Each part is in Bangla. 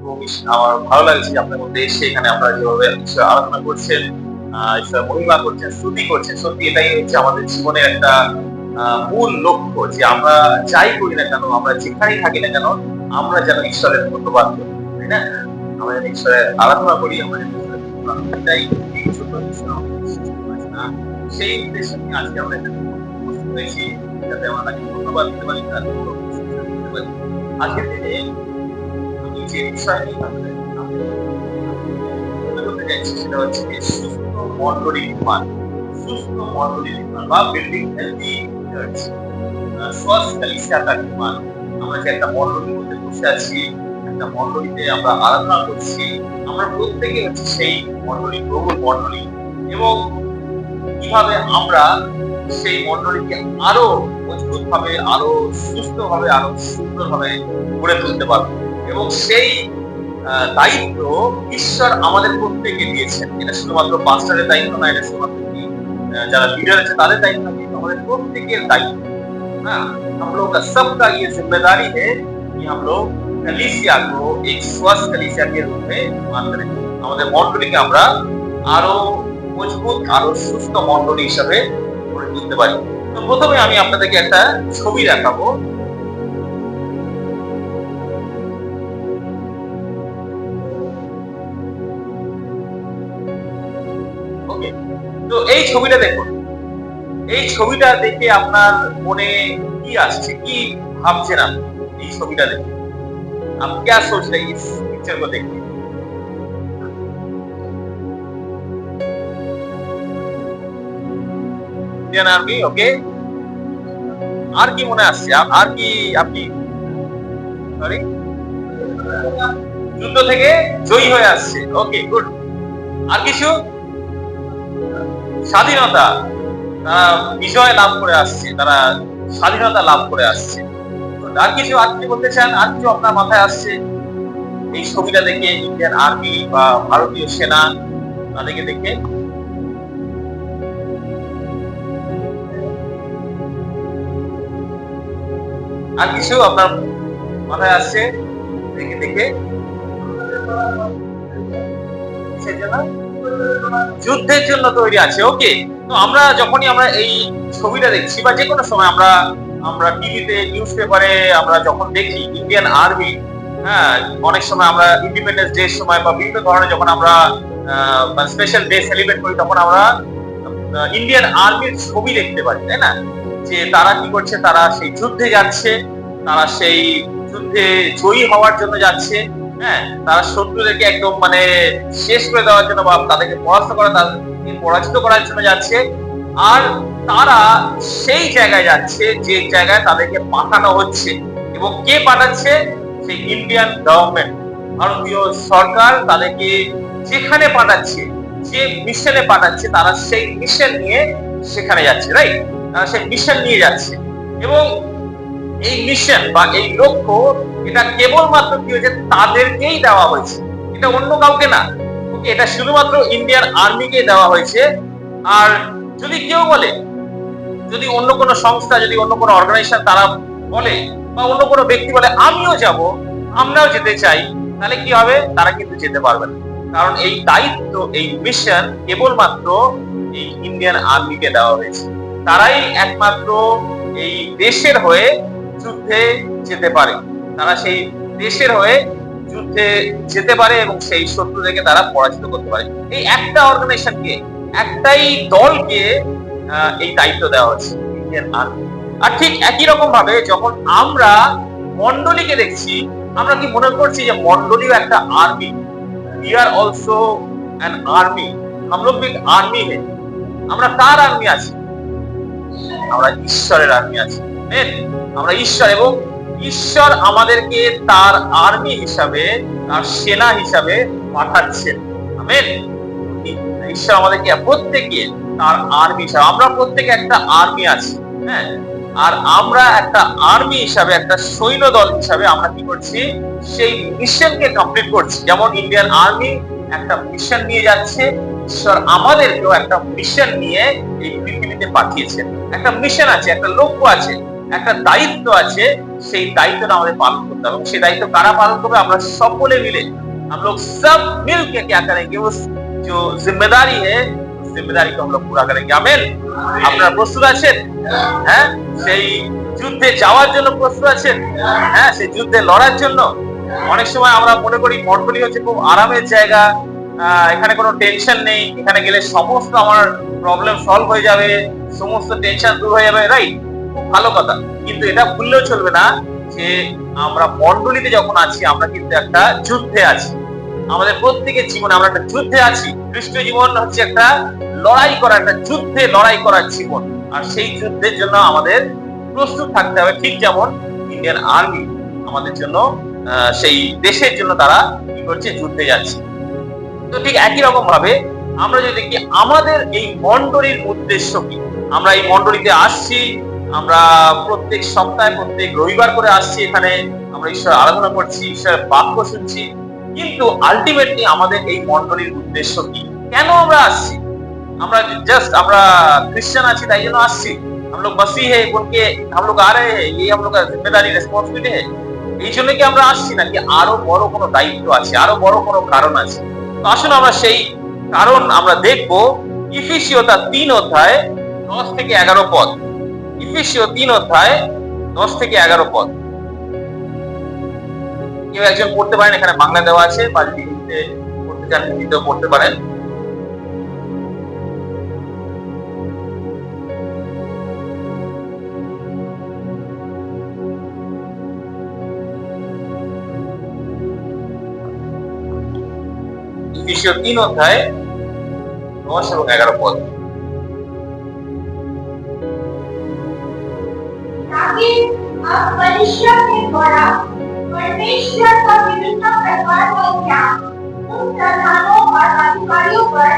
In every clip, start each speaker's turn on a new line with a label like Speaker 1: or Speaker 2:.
Speaker 1: এবং আমার ভালো লাগছে যে আপনার মধ্যে এসে এখানে আপনারা যেভাবে ঈশ্বরের আরাধনা করছেন, ঈশ্বরের মহিমা করছেন, স্তুতি করছেন। সত্যি এটাই হচ্ছে আমাদের জীবনের একটা মূল লক্ষ্য, যে আমরা যাই করি না কেন, আমরা যেখানেই থাকি না কেন, আমরা যেন ঈশ্বরের ধন্যবাদ করি, তাই না? আমরা যেন ঈশ্বরের আরাধনা করি, আমরা যেন ঈশ্বরের ধন্যবাদ করি। এটাই এই ছোট ঈশ্বর আমাদের সৃষ্টি করেছেন। সেই উদ্দেশ্যে নিয়ে আজকে আমরা এখানে উপস্থিত হয়েছি, যাতে আমরা তাকে ধন্যবাদ দিতে পারি, তার প্রশংসা করতে পারি। আজকের দিনে আমি যে বিষয় নিয়ে বলতে চাইছি সেটা হচ্ছে যে সুস্থ মণ্ডলী নির্মাণ, সুস্থ মণ্ডলী নির্মাণ বা বিল্ডিং হেলদি চার্চ, স্বস্થ কলিসিয়া নির্মাণ। আমরা যে একটা মণ্ডলীর মধ্যে বসে আছি, একটা মণ্ডলীতে আমরা আরাধনা করছি, আমরা প্রত্যেকে হচ্ছে সেই মণ্ডলী, প্রভুর মণ্ডলী, এবং কিভাবে আমরা সেই মণ্ডলীকে আরো মজবুত ভাবে, আরো সুস্থ ভাবে, আরো সুন্দর ভাবে গড়ে তুলতে পারবো। এবং সেই দায়িত্ব ঈশ্বর আমাদের প্রত্যেকে দিয়েছেন। এটা শুধুমাত্র পাস্টারের দায়িত্ব না, এটা শুধুমাত্র যারা লিডার আছে তাদের দায়িত্ব, কিন্তু আমাদের প্রত্যেকের দায়িত্ব। हाँ, हम लोग का सबका ये जिम्मेदारी है कि हम लोग कलीसिया को एक स्वस्थ कलीसिया के रूप में निर्माण करें। আমাদের মণ্ডলীকে আমরা আরো মজবুত, আরো সুস্থ মণ্ডলী হিসেবে গড়ে তুলতে পারি। তো প্রথমে আমি আপনাদেরকে একটা ছবি দেখাবো। ওকে, তো এই ছবিটা দেখুন। এই ছবিটা দেখে আপনার মনে কি আসছে, কি ভাবছেন আপনি এই ছবিটা দেখে? आप क्या सोच रहे हैं इस पिक्चर को देख के? ইন্ডিয়ান আর্মি, ওকে। আর কি মনে আসছে? আর কি আপনি, সরি, যুদ্ধ থেকে জয়ী হয়ে আসছে, ওকে, গুড। আর কিছু? স্বাধীনতা, তারা বিজয় লাভ করে আসছে, তারা স্বাধীনতা লাভ করে আসছে। আর কিছু, আর কিছু বলতে চান? আর কিছু আপনার মাথায় আসছে এই ছবিটা দেখে, ইন্ডিয়ান আর্মি বা ভারতীয় সেনা তাদেরকে দেখে? আর কিছু আপনার মাথায় আসছে দেখে দেখে? যুদ্ধের জন্য তৈরি আছে, ওকে। তো আমরা যখনই আমরা এই ছবিটা দেখছি, বা যে কোনো সময় আমরা আমরা টিভিতে, নিউজ পেপারে আমরা যখন দেখি ইন্ডিয়ান আর্মি, হ্যাঁ, অনেক সময় আমরা ইন্ডিপেন্ডেন্স ডে সময় বা বিভিন্ন ধরনের যখন আমরা স্পেশাল ডে সেলিব্রেট করি, তখন আমরা ইন্ডিয়ান আর্মির ছবি দেখতে পাই, তাই না? যে তারা কি করছে, তারা সেই যুদ্ধে যাচ্ছে, তারা সেই যুদ্ধে জয়ী হওয়ার জন্য যাচ্ছে, হ্যাঁ, তারা শত্রুদেরকে একদম মানে শেষ করে দেওয়ার জন্য বা তাদেরকে পরাজিত করার জন্য যাচ্ছে। আর তারা সেই জায়গায় যাচ্ছে যে জায়গায় তাদেরকে পাঠানো হচ্ছে। এবং কে পাঠাচ্ছে? সেই ইন্ডিয়ান গভর্নমেন্ট, ভারতীয় সরকার তাদেরকে যেখানে পাঠাচ্ছে, যে মিশনে পাঠাচ্ছে, তারা সেই মিশন নিয়ে সেখানে যাচ্ছে, রাইট? তারা সেই মিশন নিয়ে যাচ্ছে। এবং এই মিশন বা এই লক্ষ্য, এটা কেবলমাত্র কি হয়েছে, তাদেরকেই দেওয়া হয়েছে, এটা অন্য কাউকে না। ওকে, এটা শুধুমাত্র ইন্ডিয়ান আর্মিকে দেওয়া হয়েছে। আর যদি কেউ বলে, যদি অন্য কোনো সংস্থা, যদি অন্য কোনো অর্গানাইজেশন তারা বলে, বা অন্য কোনো ব্যক্তি বলে আমিও যাব, আমরাও যেতে চাই, তাহলে কি হবে? তারা কিন্তু যেতে পারবে না। কারণ এই দায়িত্ব, এই মিশন কেবলমাত্র এই ইন্ডিয়ান আর্মিকে দেওয়া হয়েছে। তারাই একমাত্র এই দেশের হয়ে যুদ্ধে যেতে পারে, তারা সেই দেশের হয়ে যুদ্ধে যেতে পারে এবং সেই শত্রুদেরকে তারা পরাজিত করতে পারে। এই একটা অর্গানাইজেশনকে, একটাই দলকে এই দায়িত্ব দেওয়া হচ্ছে, ইন্ডিয়ান আর্মি। আর ঠিক একই রকম ভাবে যখন আমরা মণ্ডলীকে দেখছি, আমরা কি মনে করছি যে মণ্ডলীও একটা army? We are also an army, हम लोग भी आर्मी है। আমরা কার আর্মি আছি? আমরা ঈশ্বরের আর্মি আছি। আমরা ঈশ্বর, এবং ঈশ্বর আমাদেরকে তার আর্মি হিসাবে, তার সেনা হিসাবে পাঠাচ্ছেন। আমেন। ঈশ্বর আমাদেরকে প্রত্যেকে তার আর্মি হিসাবে, আমরা প্রত্যেকে একটা আর্মি আছি, হ্যাঁ। আর আমরা একটা আর্মি হিসাবে, একটা সৈন্য দল হিসাবে আমরা কি করছি? সেই মিশনকে কমপ্লিট করছি। যেমন ইন্ডিয়ান আর্মি একটা মিশন নিয়ে যাচ্ছে, ঈশ্বর আমাদেরকেও একটা মিশন নিয়ে এই পৃথিবীতে পাঠিয়েছেন। একটা মিশন আছে, একটা লক্ষ্য আছে। একটা দায়িত্ব আছে, সেই দায়িত্বটা আমাদের পালন করতে হবে। এবং সেই দায়িত্ব কারা পালন করবে? আমরা সকলে মিলে। हम लोग सब मिल के क्या करेंगे, उस जो जिम्मेदारी है उस जिम्मेदारी को हम लोग पूरा करेंगे। आमीन। আপনারা প্রস্তুত আছেন? হ্যাঁ, সেই যুদ্ধে যাওয়ার জন্য প্রস্তুত আছেন? হ্যাঁ, সেই যুদ্ধে লড়ার জন্য। অনেক সময় আমরা মনে করি মন্ডলী হচ্ছে খুব আরামের জায়গা, এখানে কোনো টেনশন নেই, এখানে গেলে সমস্ত আমার প্রবলেম সলভ হয়ে যাবে, সমস্ত টেনশন দূর হয়ে যাবে। রাইট, খুব ভালো কথা। কিন্তু এটা ভুললেও চলবে না যে আমরা মন্ডলীতে যখন আছি আমরা কিন্তু একটা যুদ্ধে আছি। আমাদের প্রত্যেকের জীবনে আমরা একটা যুদ্ধে আছি। খ্রিস্টীয় জীবন হচ্ছে একটা লড়াই করা, একটা যুদ্ধে লড়াই করার জীবন। আর সেই যুদ্ধের জন্য আমাদের প্রস্তুত থাকতে হবে। ঠিক যেমন ইন্ডিয়ান আর্মি আমাদের জন্য সেই দেশের জন্য তারা কি করছে, যুদ্ধে যাচ্ছে। তো ঠিক একই রকম ভাবে আমরা যদি দেখি আমাদের এই মন্ডলীর উদ্দেশ্য কি। আমরা এই মন্ডলীতে আসছি, আমরা প্রত্যেক সপ্তাহে প্রত্যেক রবিবার করে আসছি, এখানে আমরা ঈশ্বর আরাধনা করছি, ঈশ্বরের বাক্য শুনছি। কিন্তু আলটিমেটলি আমাদের এই মন্ডলীর উদ্দেশ্য কি? কেন আমরা আসছি? আমরা জাস্ট আমরা খ্রিস্টান আছি তাই জন্য আসছি? हम लोग मसीह है बोल के हम लोग आ रहे हैं, ये हम लोग का जिम्मेदारी रेस्पॉन्सिबिलिटी है? এই জন্য কি আমরা আসছি, নাকি আরো বড় কোনো দায়িত্ব আছে, আরো বড় কোনো কারণ আছে? তো আসুন আমরা সেই কারণ আমরা দেখব ইফিসীয় তার 3 অধ্যায় 10 থেকে 11 পদ। ইফিসীয় 3 অধ্যায় 10 থেকে 11 পদ। কেউ একজন পড়তে পারেন, এখানে বাংলা দেওয়া আছে, বা যদি হিন্দিতে পড়তে চান হিন্দিতেও পড়তে পারেন। ইফিসীয় 3 অধ্যায় 10 এবং 11 পদ।
Speaker 2: ताकि आप परिश्रम के द्वारा परमेश्वर का विभिन्न प्रकार का ज्ञान उन प्रधानों और अधिकारियों पर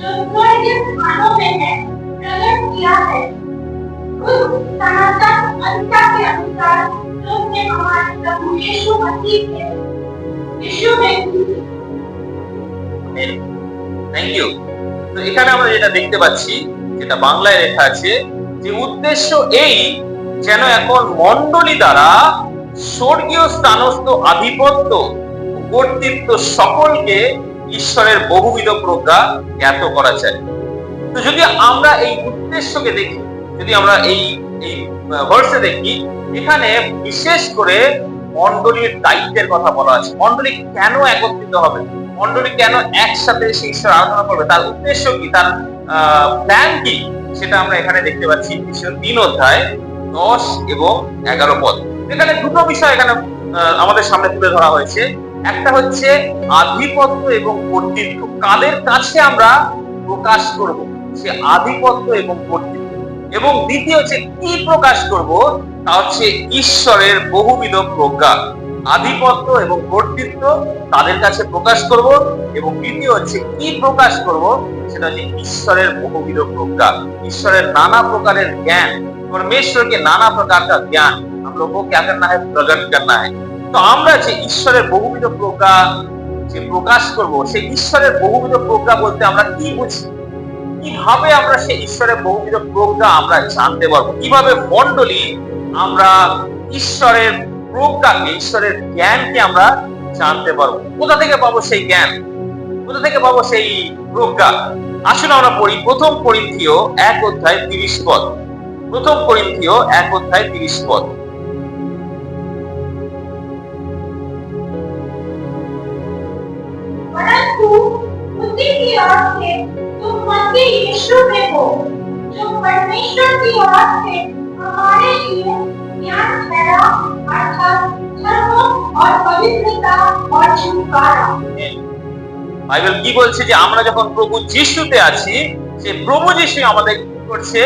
Speaker 2: जो स्वर्गीय स्थानों में है प्रकट किया है, उस सनातन अंतर के अनुसार जो उसने हमारे प्रभु यीशु मसीह में
Speaker 1: থ্যাংক ইউ। তো এখানে আমরা যেটা দেখতে পাচ্ছি, যেটা বাংলায় লেখা আছে, যে উদ্দেশ্য এই যেন এখন মন্ডলী দ্বারা স্বর্গীয় স্থানস্থ আধিপত্য কর্তৃত্ব সকলকে ঈশ্বরের বহুবিধ প্রজ্ঞা জ্ঞাত করা যায়। তো যদি আমরা এই উদ্দেশ্যকে দেখি, যদি আমরা এই ভার্সে দেখি, এখানে বিশেষ করে মন্ডলীর দায়িত্বের কথা বলা আছে। মন্ডলী কেন একত্রিত হবে, মন্ডলী কেন একসাথে এসে ঈশ্বর আরাধনা করবে, তার উদ্দেশ্য কি, তার প্ল্যান কি, সেটা আমরা এখানে দেখতে পাচ্ছি। 3 অধ্যায় 10 এবং 11 পদ। এখানে দুটো বিষয় এখানে আমাদের সামনে তুলে ধরা হয়েছে। একটা হচ্ছে আধিপত্য এবং কর্তৃত্ব, কাদের কাছে আমরা প্রকাশ করব সে আধিপত্য এবং কর্তৃত্ব। এবং দ্বিতীয় হচ্ছে কি প্রকাশ করব, তা হচ্ছে ঈশ্বরের বহুবিধ প্রজ্ঞা। আধিপত্য এবং কর্তৃত্ব তাদের কাছে প্রকাশ করব, এবং দ্বিতীয় হচ্ছে কি প্রকাশ করব, সেটা হচ্ছে ঈশ্বরের বহুবিধ প্রজ্ঞা, ঈশ্বরের নানা প্রকারের জ্ঞান। परमेश्वर के नाना प्रकार का ज्ञान हम लोगों को क्या करना है, प्रकट करना है। तो আমরা যে ঈশ্বরের বহুবিধ প্রজ্ঞা যে প্রকাশ করব, সেই ঈশ্বরের বহুবিধ প্রজ্ঞা বলতে আমরা কি বুঝি, কিভাবে আমরা সেই ঈশ্বরের বহুবিধ প্রজ্ঞা আমরা জানতে পারবো, কিভাবে মন্ডলী আমরা ঈশ্বরের প্রজ্ঞাকে, ঈশ্বরের জ্ঞানকে আমরা জানতে পারবো। কোথা থেকে পাবো সেই জ্ঞান, কোথা থেকে পাবো সেই প্রজ্ঞা? আসুন আমরা পড়ি 1 করিন্থীয় 1 অধ্যায় 30 পদ। 1 করিন্থীয় 1 অধ্যায় 30 পদ।
Speaker 2: परंतु उसी की ओर से तुम मसीह यीशु में हो, जो परमेश्वर की ओर से हमारे लिए ज्ञान ठहरा, अर्थात धर्म और पवित्रता और छुटकारा।
Speaker 1: বাইবেল কি বলছে, যে আমরা যখন প্রভু যিশুতে আছি, সে প্রভু যিশু আমাদের কি করছে,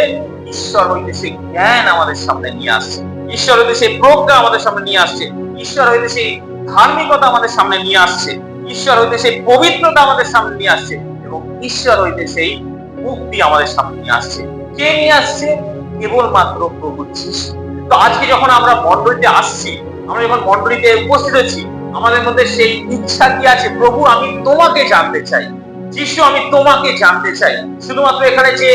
Speaker 1: ঈশ্বর হইতে সেই জ্ঞান আমাদের সামনে নিয়ে আসছে, ঈশ্বর হইতে সেই প্রজ্ঞা আমাদের সামনে নিয়ে আসছে, ঈশ্বর হইতে সেই ধার্মিকতা আমাদের সামনে নিয়ে আসছে, ঈশ্বর হইতে সেই পবিত্রতা আমাদের সামনে নিয়ে আসছে, এবং ঈশ্বর হইতে সেই মুক্তি আমাদের সামনে নিয়ে আসছে। কে নিয়ে আসছে? কেবলমাত্র প্রভু যিশু। তো আজকে যখন আমরা মণ্ডলীতে আসছি, আমরা যখন মণ্ডলীতে উপস্থিত হচ্ছি, আমাদের মধ্যে সেই ইচ্ছা কি আছে, প্রভু আমি তোমাকে জানতে চাই, যিশু আমি তোমাকে জানতে চাই। শুধুমাত্র এখানে যে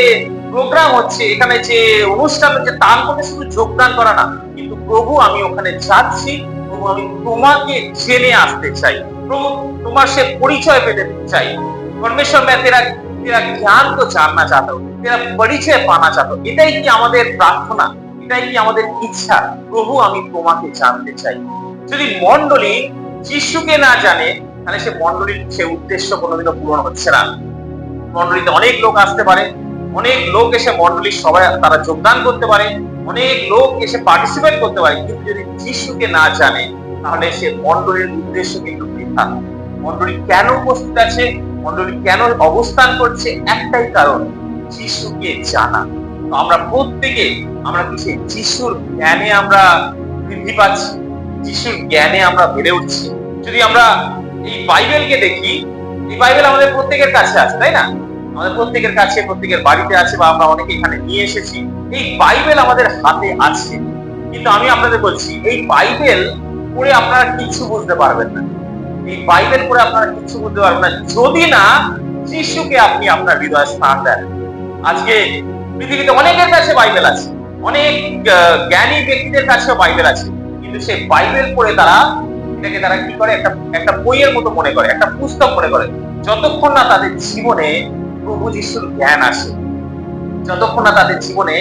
Speaker 1: প্রোগ্রাম হচ্ছে, এখানে যে অনুষ্ঠান হচ্ছে, তার মধ্যে শুধু যোগদান করা না, কিন্তু প্রভু আমি ওখানে যাচ্ছি, প্রভু আমি তোমাকে জেনে আসতে চাই, প্রভু তোমার সে পরিচয় পেতে চাই। परमेश्वर मैं तेरा तेरा ज्ञान को जानना चाहता हूँ, तेरा परिचय पाना चाहता हूँ। এটাই কি আমাদের প্রার্থনা, এটাই কি আমাদের ইচ্ছা, প্রভু আমি তোমাকে জানতে চাই। যদি মণ্ডলী যিশুকে না জানে, তাহলে সে মণ্ডলীর সে উদ্দেশ্য কোনোদিনও পূরণ হচ্ছে না। মণ্ডলীতে অনেক লোক আসতে পারে, অনেক লোক এসে মণ্ডলীর সবাই তারা যোগদান করতে পারে, অনেক লোক এসে পার্টিসিপেট করতে পারে, কিন্তু যদি যিশুকে না জানে, তাহলে সে মণ্ডলীর উদ্দেশ্য কিন্তু বৃথা। মণ্ডলী কেন উপস্থিত আছে, মণ্ডলী কেন অবস্থান করছে, একটাই কারণ, যিশুকে জানা। তো আমরা প্রত্যেকে আমরা কি সেই যিশুর জ্ঞানে আমরা বৃদ্ধি পাচ্ছি, যিশুর জ্ঞানে আমরা বেড়ে উঠছি। যদি আমরা এই বাইবেলকে দেখি, এই বাইবেল আমাদের প্রত্যেকের কাছে আছে, তাই না? আমাদের প্রত্যেকের কাছে, প্রত্যেকের বাড়িতে আছে, বা আমরা অনেকে এখানে নিয়ে এসেছি। এই বাইবেল আমাদের হাতে আছে, কিন্তু আমি আপনাদের বলছি, এই বাইবেল পড়ে আপনারা কিছু বুঝতে পারবেন না। এই বাইবেল পড়ে আপনারা কিছু বুঝতে পারবেন না যদি না যিশুকে আপনি আপনার হৃদয়ে স্থান দেন। আজকে পৃথিবীতে অনেকের কাছে বাইবেল আছে, অনেক জ্ঞানী ব্যক্তিদের কাছেও বাইবেল আছে, কিন্তু সেই বাইবেল পড়ে তারা এটাকে তারা কি করে, একটা বইয়ের মতো মনে করে, একটা পুস্তক মনে করে। যতক্ষণ না তাদের জীবনে প্রভু যিশুর জ্ঞান আসে, যতক্ষণ না তাদের জীবনে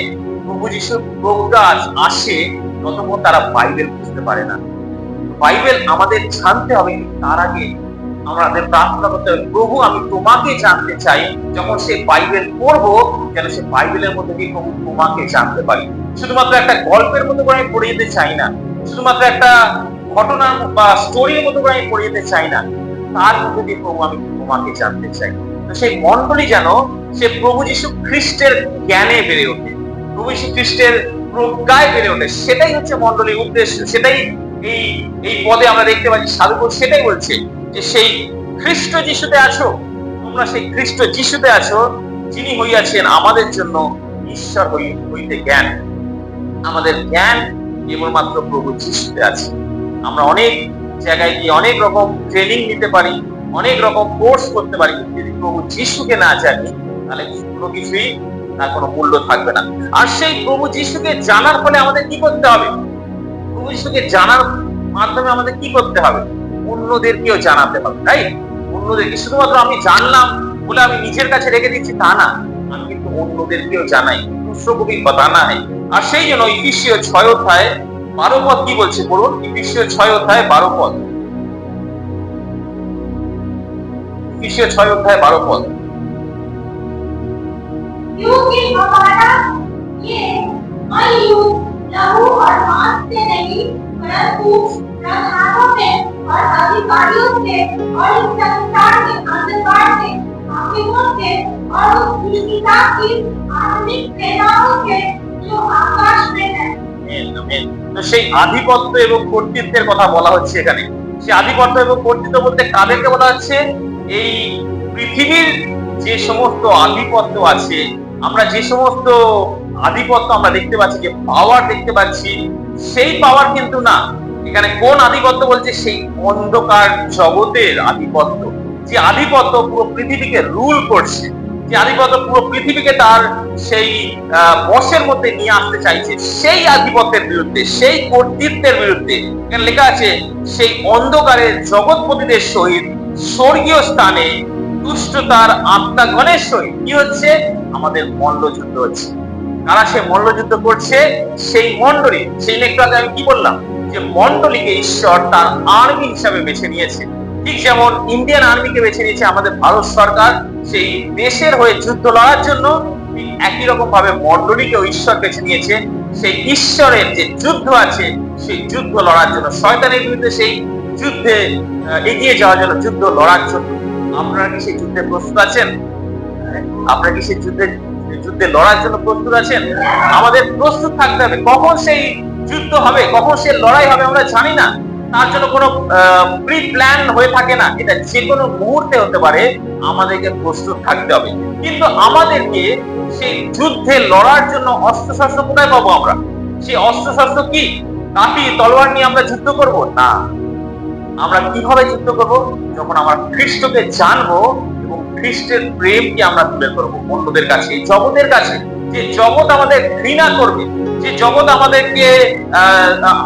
Speaker 1: প্রভু যিশুর প্রকাশ আসে, ততক্ষণ তারা বাইবেল বুঝতে পারে না। বাইবেল আমাদের জানতে হবে, তার আগে আমাদের প্রার্থনা করতে হবে, প্রভু আমি তোমাকে জানতে চাই। যখন সে বাইবেল পড়বো, যেন সে বাইবেলের মধ্যে দিয়ে প্রভু তোমাকে জানতে পারি। শুধুমাত্র একটা গল্পের মতো করে আমি পড়ে যেতে চাই না, শুধুমাত্র একটা ঘটনার বা স্টোরির মতো করে আমি পড়ে যেতে চাই না, তার মধ্যে দিয়ে প্রভু আমি তোমাকে জানতে চাই। তো সেই মণ্ডলী যেন সে প্রভু যীশু খ্রিস্টের জ্ঞানে বেড়ে ওঠে, প্রভু যীশু খ্রিস্টের প্রজ্ঞায় বেড়ে ওঠে, সেটাই হচ্ছে মণ্ডলীর উদ্দেশ্য। সেটাই এই এই পদে আমরা দেখতে পাচ্ছি, সাধুপদ সেটাই বলছে যে সেই খ্রিস্ট যিশুতে আছো, তোমরা সেই খ্রিস্ট যিশুতে আছো, যিনি হইয়াছেন আমাদের জন্য ঈশ্বর হইতে জ্ঞান। আমাদের জ্ঞান কেবলমাত্র প্রভু যিশুতে আছে। আমরা অনেক জায়গায় গিয়ে অনেক রকম ট্রেনিং নিতে পারি, অনেক রকম কোর্স করতে পারি, কিন্তু যদি প্রভু যিশুকে না জানি, তাহলে কোনো কিছুই তার কোনো মূল্য থাকবে না। আর সেই প্রভু যিশুকে জানার ফলে আমাদের কি করতে হবে? প্রভু যিশুকে জানার মাধ্যমে আমাদের কি করতে হবে? অন্যদেরকেও জানাতে হবে, তাই অন্যদেরকে। শুধুমাত্র আমি জানলাম বলে আমি নিজের কাছে রেখে দিচ্ছি তা না, আমি কিন্তু অন্যদেরকেও জানাই, দুঃস্বকবি বাতানা হয়। আর সেই জন্য ইফিসীয় 6 অধ্যায় 12 পদ কি বলছে বলুন? ইফিসীয় 6 অধ্যায় 12 পদ, इफिसियों 6 अध्याय 12 पद।
Speaker 2: क्योंकि हमारा ये मयूर लहू और मांस से नहीं, परंतु प्रधानों में और अधिकारियों से और इस संसार के अंधकार से, हाकिमों से और उस दुष्टता की आत्मिक सेनाओं से जो आकाश में है।
Speaker 1: তো সেই আধিপত্য এবং কর্তৃত্বের কথা বলা হচ্ছে এখানে। সেই আধিপত্য এবং কর্তৃত্ব বলতে কাদেরকে বলা হচ্ছে? এই পৃথিবীর যে সমস্ত আধিপত্য আছে, আমরা যে সমস্ত আধিপত্য আমরা দেখতে পাচ্ছি, যে পাওয়ার দেখতে পাচ্ছি, সেই পাওয়ার কিন্তু না। এখানে কোন আধিপত্য বলছে? সেই অন্ধকার জগতের আধিপত্য, যে আধিপত্য পুরো পৃথিবীকে রুল করছে, যে আধিপত্য পুরো পৃথিবীকে তার সেই বশের মধ্যে নিয়ে আসতে চাইছে, সেই আধিপত্যের বিরুদ্ধে, সেই কর্তৃত্বের বিরুদ্ধে এখানে লেখা আছে, সেই অন্ধকারের জগৎপতিদের সহিত স্বর্গীয় স্থানে দুষ্টতার আত্মাগণের সহিত কি হচ্ছে? আমাদের মল্লযুদ্ধ হচ্ছে। কারা সে মল্লযুদ্ধ করছে? সেই মণ্ডলী। সেই একটু আগে আমি কি বললাম, যে মণ্ডলীকে ঈশ্বর তার আর্মি হিসাবে বেছে নিয়েছে। ঠিক যেমন ইন্ডিয়ান আর্মিকে বেছে নিয়েছে আমাদের ভারত সরকার সেই দেশের হয়ে যুদ্ধ লড়ার জন্য, একই রকম ভাবে মণ্ডলীকেও ঈশ্বর বেছে নিয়েছে সেই ঈশ্বরের যে যুদ্ধ আছে, সেই যুদ্ধ লড়ার জন্য, শয়তানের বিরুদ্ধে সেই যুদ্ধে এগিয়ে যাওয়ার জন্য, যুদ্ধ লড়ার জন্য। আপনারা কি সেই যুদ্ধে প্রস্তুত আছেন? আপনারা কি সেই যুদ্ধে লড়ার জন্য প্রস্তুত আছেন? আমাদের প্রস্তুত থাকতে হবে। কখন সেই যুদ্ধ হবে, কখন সেই লড়াই হবে আমরা জানি না, তার জন্য কোনো প্রি প্ল্যান হয়ে থাকে না। এটা যে কোনো মুহূর্তে হতে পারে, আমাদেরকে প্রস্তুত থাকতে হবে। কিন্তু আমাদেরকে সেই যুদ্ধে লড়ার জন্য অস্ত্রশস্ত্র কোথায় পাবো আমরা? সেই অস্ত্রশস্ত্র কি লাঠি তলোয়ার নিয়ে আমরা যুদ্ধ করব না। আমরা কিভাবে যুদ্ধ করব? যখন আমরা খ্রিস্টকে জানবো এবং খ্রিস্টের প্রেমকে আমরা তুলে ধরবো অন্যদের কাছে, জগতের কাছে, যে জগৎ আমাদের ঘৃণা করবে, যে জগৎ আমাদেরকে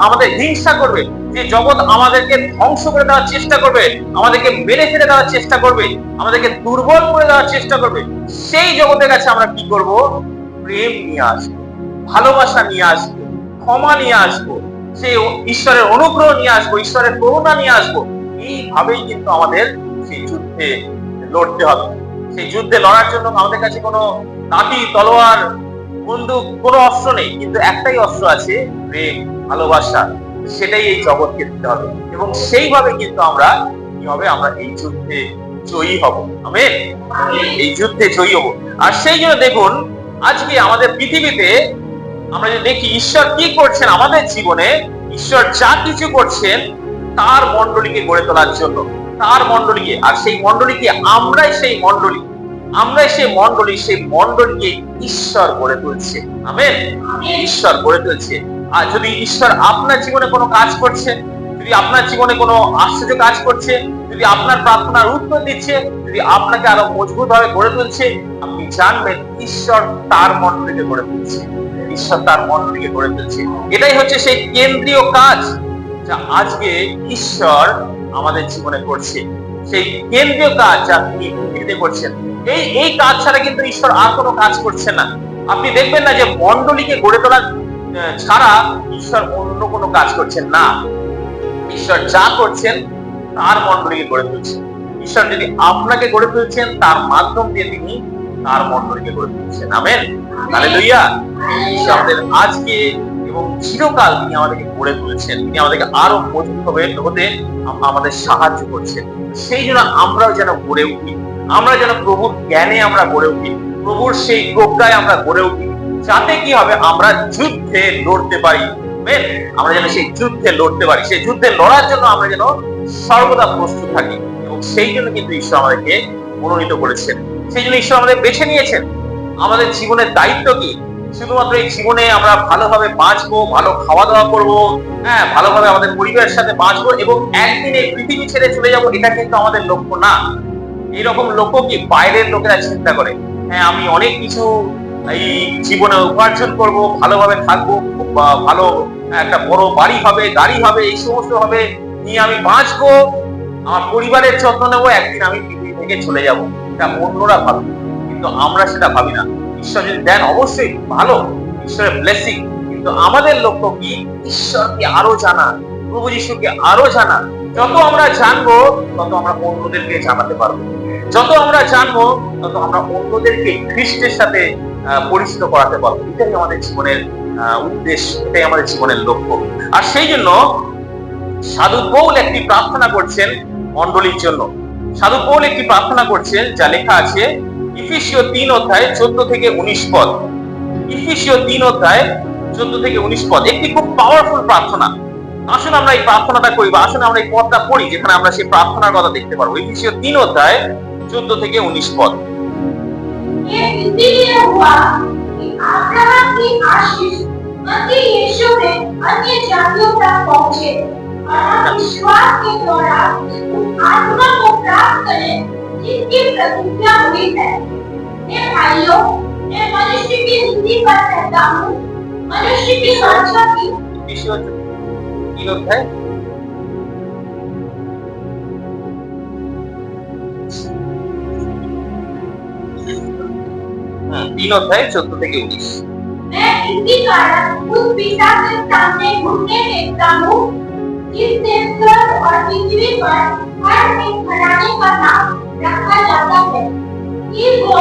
Speaker 1: আমাদের হিংসা করবে, যে জগৎ আমাদেরকে ধ্বংস করে দেওয়ার চেষ্টা করবে, আমাদেরকে মেরে ফেলে দেওয়ার চেষ্টা করবে, আমাদেরকে দুর্বল করে দেওয়ার চেষ্টা করবে, সেই জগতের কাছে আমরা কি করব? প্রেম নিয়ে আসবো, ভালোবাসা নিয়ে আসবো, ক্ষমা নিয়ে আসবো, সেই ঈশ্বরের অনুগ্রহ নিয়ে আসবো, ঈশ্বরের করুণা নিয়ে আসবো। এইভাবেই কিন্তু আমাদের সেই যুদ্ধে লড়তে হবে। সেই যুদ্ধে লড়ার জন্য আমাদের কাছে কোনো লাঠি, তলোয়ার, বন্দুক, কোনো অস্ত্র নেই, কিন্তু একটাই অস্ত্র আছে, প্রেম, ভালোবাসা। সেটাই এই জগৎকে দিতে হবে, এবং সেইভাবে কিন্তু আমরা কি হবে? আমরা এই যুদ্ধে জয়ী হব। আমেন। এই যুদ্ধে জয়ী হব। আর সেই জন্য দেখুন, আজকে আমাদের পৃথিবীতে আমরা যদি দেখি ঈশ্বর কি করছেন আমাদের জীবনে, ঈশ্বর যা কিছু করছেন তার মণ্ডলীকে গড়ে তোলার জন্য, তার মণ্ডলীকে। আর সেই মণ্ডলীকে আমরাই সেই মণ্ডলী, সেই মণ্ডলীকে ঈশ্বর গড়ে তুলছে। আমেন। ঈশ্বর গড়ে তুলছে। আর যদি ঈশ্বর আপনার জীবনে কোনো কাজ করছে, যদি আপনার জীবনে কোনো আশ্চর্য কাজ করছে, যদি আপনার প্রার্থনার উত্তর দিচ্ছে, যদি আপনাকে আরো মজবুত ভাবে গড়ে তুলছে, আপনি জানবেন ঈশ্বর তার মণ্ডলীকে গড়ে তুলছে, ঈশ্বর তার মণ্ডলীকে গড়ে তুলছে। এটাই হচ্ছে সেই কেন্দ্রীয় কাজ যা আজকে ঈশ্বর আমাদের জীবনে করছে, সেই কেন্দ্রীয় কাজ যা তিনি পৃথিবীতে করছেন। এই কাজ ছাড়া কিন্তু ঈশ্বর আর কোনো কাজ করছে না। আপনি দেখবেন না যে মণ্ডলীকে গড়ে তোলা ছাড়া ঈশ্বর অন্য কোনো কাজ করছেন না। ঈশ্বর যা করছেন তার মণ্ডলীকে গড়ে তুলছেন। ঈশ্বর যদি আপনাকে গড়ে তুলছেন, তার মাধ্যম দিয়ে তিনি তার মণ্ডলীকে গড়ে তুলছেন। আমেন। হালেলুয়া। ঈশ্বর আমাদের আজকে এবং চিরকাল তিনি আমাদেরকে গড়ে তুলছেন, তিনি আমাদেরকে আরো মজবুত হতে আমাদের সাহায্য করছেন। সেই জন্য আমরাও যেন গড়ে উঠি, আমরা যেন প্রভুর জ্ঞানে আমরা গড়ে উঠি, প্রভুর সেই প্রজ্ঞায় আমরা গড়ে উঠি, যাতে কি হবে? আমরা যুদ্ধে লড়তে পারি। আমরা যেন সেই যুদ্ধে লড়তে পারি, সেই যুদ্ধে লড়ার জন্য আমরা যেন সর্বদা প্রস্তুত থাকি। এবং সেই জন্য কিন্তু ঈশ্বর আমাদেরকে মনোনীত করেছেন, সেই জন্য ঈশ্বর আমাদের বেছে নিয়েছেন। আমাদের জীবনের দায়িত্ব কি? শুধুমাত্র এই জীবনে আমরা ভালোভাবে বাঁচবো, ভালো খাওয়া দাওয়া করবো, হ্যাঁ, ভালোভাবে আমাদের পরিবারের সাথে বাঁচবো এবং একদিন এই পৃথিবী ছেড়ে চলে যাবো, এটা কিন্তু আমাদের লক্ষ্য না। এইরকম লক্ষ্য কি বাইরের লোকেরা চিন্তা করে। হ্যাঁ, আমি অনেক কিছু এই জীবনে উপার্জন করব, ভালোভাবে থাকবো, ভালো একটা বড় বাড়ি হবে, গাড়ি হবে, এই সমস্ত হবে নিয়ে আমি বাঁচবো, আমার পরিবারের যত্ন নেবো, একদিন আমি পৃথিবী থেকে চলে যাব। এটা অন্যরা ভাবে, কিন্তু আমরা সেটা ভাবি না। ঈশ্বর যদি দেন অবশ্যই ভালো, ঈশ্বরের ব্লেসিং, কিন্তু আমাদের লক্ষ্য কি? ঈশ্বরকে আরো জানা, প্রভু যিশুকে আরো জানা। যত আমরা জানবো তত আমরা অন্যদেরকে জানাতে পারবো, যত আমরা জানবো তত আমরা অন্যদেরকে খ্রিস্টের সাথে পরিচিত করাতে পারবো। এটাই আমাদের জীবনের উদ্দেশ্য, এটাই আমাদের জীবনের লক্ষ্য। আর সেই জন্য সাধু পৌল একটি প্রার্থনা করছেন মণ্ডলীর জন্য। সাধু পৌল একটি প্রার্থনা করছেন যা লেখা আছে ইফিসীয় 3 অধ্যায় 14 থেকে 19 পদ। ইফিসীয় 3 অধ্যায় 14 থেকে 19 পদ একটি খুব পাওয়ারফুল প্রার্থনা। আসুন আমরা এই প্রার্থনাটা করি, বা আসুন আমরা এই পদটা পড়ি, যেখানে আমরা সেই প্রার্থনার কথা দেখতে পারবো। ইফিসীয় 3 অধ্যায় 14 থেকে 19 पद।
Speaker 2: ये इसीलिए हुआ कि अब्राहम की आशीष मसीह यीशु में अन्य जातियों तक पहुंचे और हम विश्वास के द्वारा उस आत्मा को प्राप्त करें जिसकी प्रतिज्ञा हुई है। हे भाइयों, मैं मनुष्य की रीति पर कहता हूँ, मनुष्य की वाचा की
Speaker 1: है 3 अध्याय 14 থেকে 19।
Speaker 2: मैं इसी कारण उस पिता के सामने घुटने टेकता हूँ जिससे स्वर्ग और पृथ्वी पर हर एक घराने का नाम रखा जाता है, कि वो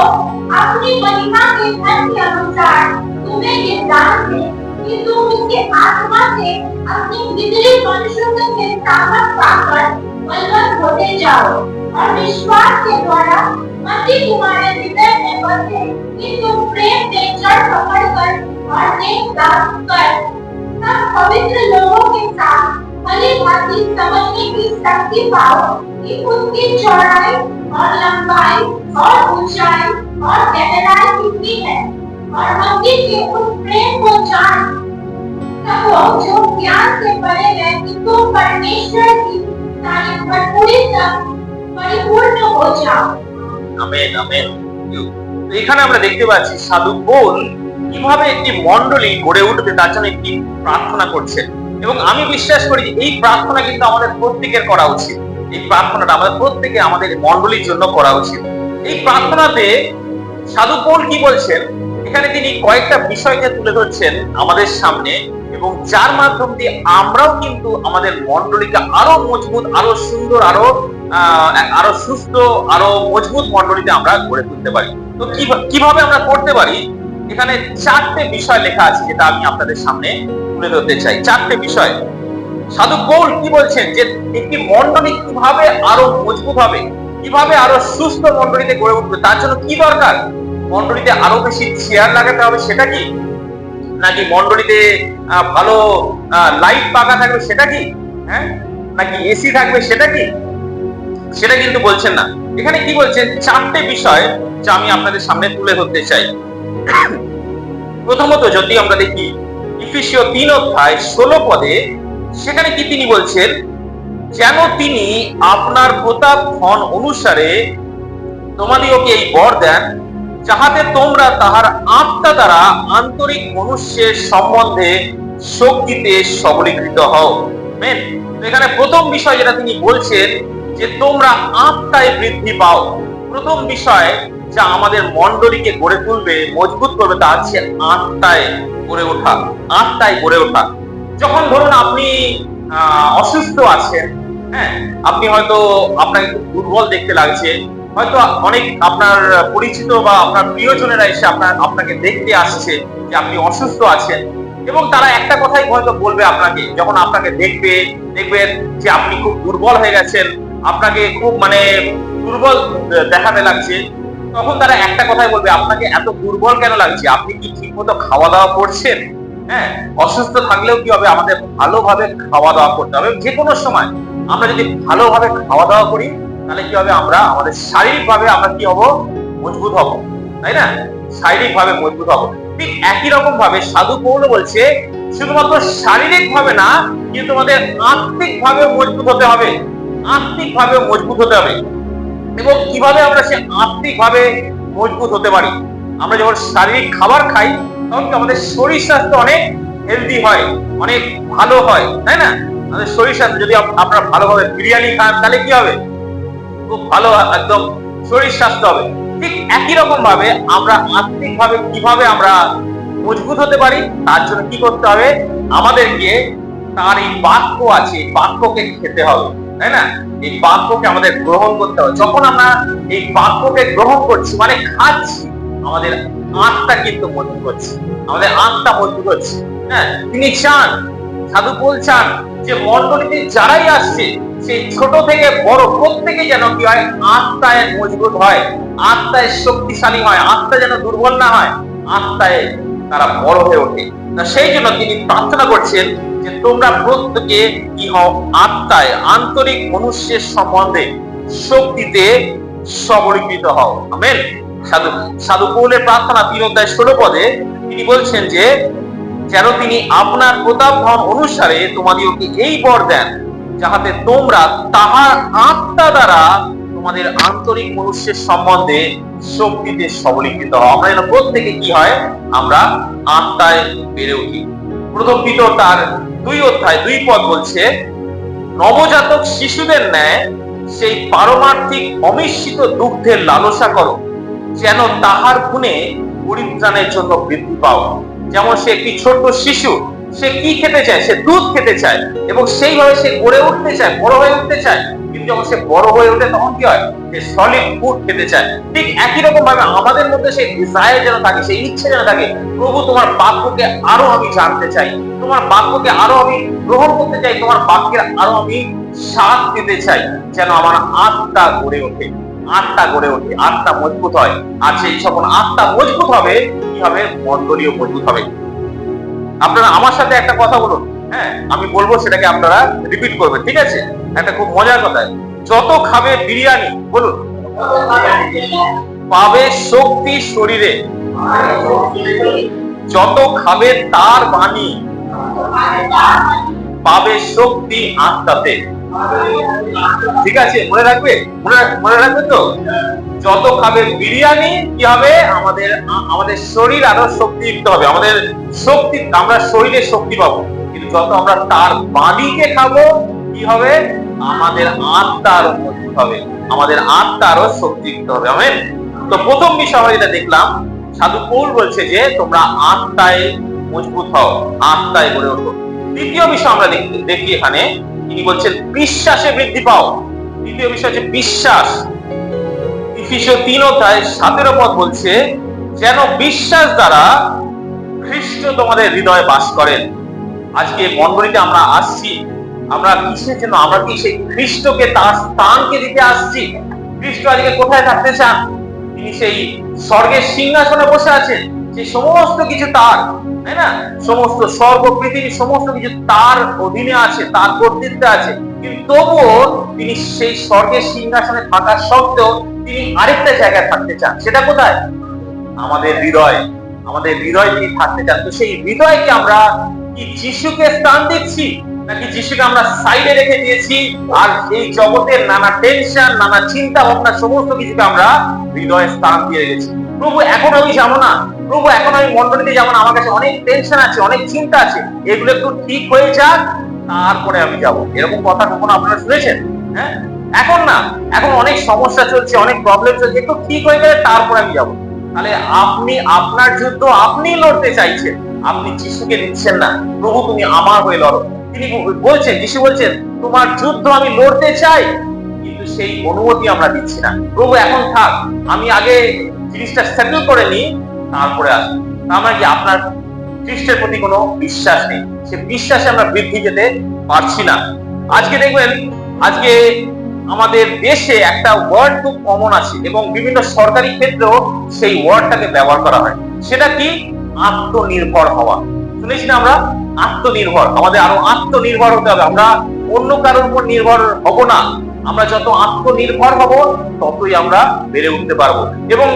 Speaker 2: अपनी महिमा के धन के अनुसार तुम्हें ये दान दे कि तुम उसके आत्मा से अपनी भीतरी मनुष्यों के सामर्थ पाकर बलवन्त होते जाओ और विश्वास के द्वारा मसीह तुम्हारे हृदय में बसे कि तुम प्रेम में जड़ पकड़कर और नेक काम कर सब पवित्र लोगों के साथ भली भांति समझने की शक्ति पाओ कि उसकी चौड़ाई और लंबाई और ऊंचाई और गहराई कितनी है, और मसीह के उस प्रेम को जान सको जो ज्ञान से परे है, कि तुम परमेश्वर की सारी भरपूरी तक परिपूर्ण हो जाओ।
Speaker 1: Amen, amen. তো এখানে আমরা দেখতে পাচ্ছি সাধু পৌল কিভাবে একটি মণ্ডলী গড়ে উঠবে তার জন্য একটি প্রার্থনা করছেন। এবং আমি বিশ্বাস করি যে এই প্রার্থনা কিন্তু আমাদের প্রত্যেকের করা উচিত। এই প্রার্থনাটা আমাদের প্রত্যেকে আমাদের মণ্ডলীর জন্য করা উচিত। এই প্রার্থনাতে সাধু পৌল কি বলছেন, এখানে তিনি কয়েকটা বিষয়কে তুলে ধরছেন আমাদের সামনে, এবং যার মাধ্যম দিয়ে আমরাও কিন্তু আমাদের মণ্ডলীকে আরো মজবুত, আরো সুন্দর, আরো সুস্থ, আরো মজবুত মণ্ডলীতে আমরা গড়ে তুলতে পারি। তো কিভাবে আমরা করতে পারি, এখানে 4টে বিষয় লেখা আছে যেটা আমি আপনাদের সামনে তুলে ধরতে চাই। 4টে বিষয়। সাধু পৌল কি বলছেন যে একটি মণ্ডলী কিভাবে আরো মজবুত হবে, কিভাবে আরো সুস্থ মণ্ডলীতে গড়ে উঠবে, তার জন্য কি দরকার? মণ্ডলীতে আরো বেশি চেয়ার লাগাতে হবে সেটা কি, নাকি মণ্ডলীতে ভালো লাইট পাকা থাকবে সেটা কি, হ্যাঁ, নাকি এসি থাকবে সেটা কি? সেটা কিন্তু বলছেন না। এখানে কি বলছেন, 4টে বিষয় যা আমি আপনাদের সামনে তুলে ধরতে চাই। প্রথমত যদি আমরা দেখি ইফিসীয় 3:16 পদে, সেখানে কি তিনি বলছেন, যেন তিনি আপনার প্রতাপ ধন অনুসারে তোমাদিওকে এই বর দেন, যাহাতে তোমরা তাহার আত্মা দ্বারা আন্তরিক মনুষ্যের সম্বন্ধে শক্তিতে সবলীকৃত হও। মেন, এখানে প্রথম বিষয় যেটা তিনি বলছেন যে তোমরা আত্মায় বৃদ্ধি পাও। প্রথম বিষয় যা আমাদের মণ্ডলীকে গড়ে তুলবে, মজবুত করবে, তা হচ্ছে আত্মায় গড়ে ওঠা। আত্মায় গড়ে ওঠা। যখন ধরুন আপনি অসুস্থ আছেন, হ্যাঁ, আপনি হয়তো আপনাকে খুব দুর্বল দেখতে লাগছে, হয়তো অনেক আপনার পরিচিত বা আপনার প্রিয়জনেরা এসে আপনাকে দেখতে আসছে যে আপনি অসুস্থ আছেন, এবং তারা একটা কথাই হয়তো বলবে আপনাকে, যখন আপনাকে দেখবেন যে আপনি খুব দুর্বল হয়ে গেছেন, আপনাকে খুব দুর্বল দেখাতে লাগছে, তখন তারা একটা কথাই বলবে, আপনাকে এত দুর্বল কেন লাগছে, আপনি কি ঠিক মতো খাওয়া দাওয়া করছেন? হ্যাঁ, অসুস্থ থাকলেও কি হবে, আমাদের ভালোভাবে খাওয়া দাওয়া করতে হবে। যে কোনো সময় আমরা যদি ভালোভাবে খাওয়া দাওয়া করি, তাহলে কি হবে, আমরা আমাদের শারীরিকভাবে আমরা কি হব, মজবুত হব, তাই না? শারীরিকভাবে মজবুত হব। ঠিক একই রকম ভাবে সাধু পৌল বলছে, শুধুমাত্র শারীরিক ভাবে না, কিন্তু আমাদের আত্মিক ভাবে মজবুত হতে হবে। আত্মিক ভাবে মজবুত হতে হবে। এবং কিভাবে আমরা সে আত্মিক ভাবে মজবুত হতে পারি, আমরা যখন শারীরিক খাবার খাই তখন আমাদের শরীর স্বাস্থ্য অনেক হেলদি হয়, অনেক ভালো হয়, তাই না? আমাদের শরীর স্বাস্থ্য, যদি আপনারা ভালোভাবে বিরিয়ানি খান তাহলে কি হবে, খুব ভালো একদম শরীর স্বাস্থ্য হবে। ঠিক একই রকম ভাবে আমরা আত্মিক ভাবে কিভাবে আমরা মজবুত হতে পারি, তার জন্য কি করতে হবে, আমাদেরকে তার এই বাক্য আছে, বাক্যকে খেতে হবে, তাই না? এই বাক্যকে আমাদের গ্রহণ করতে হবে। যখন আমরা এই বাক্যকে গ্রহণ করছি, মানে খাচ্ছি, আমাদের আত্মা কিন্তু মজবুত হচ্ছে, আমাদের আত্মা মজবুত হচ্ছে। হ্যাঁ, তিনি চান, সাধু পৌল চান যে মণ্ডলীতে যারাই আসছে, সেই ছোট থেকে বড় প্রত্যেকে যেন কি হয়, আত্মায় মজবুত হয়, আত্মায় শক্তিশালী হয়, আত্মা যেন দুর্বল না হয়, আত্মায় তারা বড় হয়ে ওঠে। সেই জন্য তিনি প্রার্থনা করছেন যে তোমরা প্রত্যেকে কি হও, আত্মায় আন্তরিক মনুষ্যের সম্বন্ধে শক্তিতে সবলীকৃত হও। আমেন। সাধু পৌলের প্রার্থনা 3:16 পদে তিনি বলছেন যে যেন তিনি আপনার প্রতাপ ধন অনুসারে তোমাদিওকে এই বর দেন, যাহাতে তোমরা তাহার আত্মা দ্বারা তোমাদের আন্তরিক মনুষ্যের সম্বন্ধে শক্তিতে সবলীকৃত হও। আমরা যেন প্রত্যেকে কি হয়, আমরা আত্মায় বেড়ে উঠি। প্রথম পিতর তার 2 পদ বলছে, নবজাতক শিশুদের ন্যায় সেই পারমার্থিক অমিশ্রিত দুগ্ধের লালসা করো, যেন তাহার গুণে পরিত্রাণের জন্য বৃদ্ধি পাও। যেমন সে একটি ছোট্ট শিশু, সে কি খেতে চায়, সে দুধ খেতে চায়, এবং সেইভাবে সে গড়ে উঠতে চায়, বড় হয়ে উঠতে চায়। কিন্তু যখন সে বড় হয়ে ওঠে তখন কি হয়, সে সলিড ফুড খেতে চায়। ঠিক একই রকম ভাবে আমাদের মধ্যে সেই ডিজায়ার যেন থাকে, সেই ইচ্ছে যেন থাকে, প্রভু তোমার বাক্যকে আরো আমি জানতে চাই, তোমার বাক্যকে আরো আমি গ্রহণ করতে চাই, তোমার বাক্যের আরো আমি স্বাদ পেতে চাই, যেন আমার আত্মা গড়ে ওঠে, আত্মা গড়ে ওঠে, আত্মা মজবুত হয়। আর সেই যখন আত্মা মজবুত হবে, কি হবে, মণ্ডলীও মজবুত হবে। আপনারা আমার সাথে একটা কথা বলুন, হ্যাঁ, আমি বলবো, সেটাকে আপনারা রিপিট করবেন, ঠিক আছে? একটা খুব মজার কথা, যত খাবে বিরিয়ানি, বলুন, পাবে শক্তি শরীরে, যত খাবে তার বাণী, পাবে শক্তি আত্মাতে। ঠিক আছে, মনে রাখবে, মনে রাখবে তো? যত খাবে বিরিয়ানি কি হবে, আমাদের আমাদের শরীর আরো শক্তিযুক্ত হবে, আমাদের শক্তি, আমরা শরীরে শক্তি পাবো। কিন্তু যত আমরা তার বাণীকে খাবো কি হবে, আমাদের আত্মা আরো মজবুত হবে, আমাদের আত্মা আরো শক্তিযুক্ত হবে। আমেন। তো প্রথম বিষয় আমরা যেটা দেখলাম, সাধু পৌল বলছে যে তোমরা আত্মায় মজবুত হও, আত্মায় গড়ে ওঠো। দ্বিতীয় বিষয় আমরা দেখি এখানে, তিনি বলছেন বিশ্বাসে বৃদ্ধি পাও। দ্বিতীয় বিষয় হচ্ছে বিশ্বাস। ইফিসীয় 3:17 পদ বলছে, যেন বিশ্বাস দ্বারা খ্রিস্ট তোমাদের হৃদয়ে বাস করেন। আজকে মণ্ডলীতে আমরা আসছি, আমরা কিসের জন্য? আমরা কি সেই খ্রিস্টকে, তার স্থানকে দিতে আসছি? খ্রিস্ট আজকে কোথায় থাকতে চান? তিনি সেই স্বর্গের সিংহাসনে বসে আছেন, সেই সমস্ত কিছু তার, তাই না? সমস্ত স্বর্গ পৃথিবী সমস্ত কিছু তার অধীনে আছে, তার কর্তৃত্বে আছে। কিন্তু তবুও তিনি সেই স্বর্গের সিংহাসনে থাকা সত্ত্বেও তিনি আরেকটা জায়গায় থাকতে চান। সেটা কোথায়? আমাদের হৃদয়, আমাদের হৃদয় তিনি থাকতে চান। তো সেই হৃদয়কে আমরা কি যিশুকে স্থান দিচ্ছি, নাকি যিশুকে আমরা সাইডে রেখে দিয়েছি আর এই জগতের নানা টেনশন, নানা চিন্তা ভাবনা সমস্ত কিছুকে আমরা হৃদয়ে স্থান দিয়ে রেখেছি? প্রভু এখন আমি যাবো না, প্রভু এখন আমি মণ্ডলীতে যাবো না, আমার কাছে অনেক টেনশন আছে, অনেক চিন্তা আছে, এগুলো একটু ঠিক হয়ে যাক তারপরে আমি যাব। এরকম কথা কখনো আপনারা শুনেছেন? হ্যাঁ, এখন না, এখন অনেক সমস্যা চলছে, অনেক প্রবলেম চলছে, একটু ঠিক হয়ে গেলে তারপরে আমি যাব। তাহলে আপনি আপনার যুদ্ধ আপনি লড়তে চাইছেন, আপনি যিশুকে দিচ্ছেন না, প্রভু তুমি আমার হয়ে লড়ো। তিনি বলছেন, যিশু বলছেন তোমার যুদ্ধ আমি লড়তে চাই, কিন্তু সেই অনুমতি আমরা দিচ্ছি না। প্রভু এখন থাক, আমি আগে জিনিসটা সেটেল করে নিই, তারপরে আসি। আমরা কি আপনার খ্রিস্টের প্রতি কোনো বিশ্বাস নেই, সে বিশ্বাসে আমরা বৃদ্ধি পেতে পারছি না। আজকে দেখবেন, আজকে আমাদের দেশে একটা ওয়ার্ড খুব কমন আছে এবং বিভিন্ন সরকারি ক্ষেত্রেও সেই ওয়ার্ডটাকে ব্যবহার করা হয়। সেটা কি? আত্মনির্ভর হওয়া। শুনেছি না আমরা? আত্মনির্ভর। আমাদের আরো আত্মনির্ভর হতে হবে, আমরা অন্য কারোর উপর নির্ভর হব না। আমরা যত আত্মনির্ভর হব ততই আমরা বেড়ে উঠতে পারবো। এবং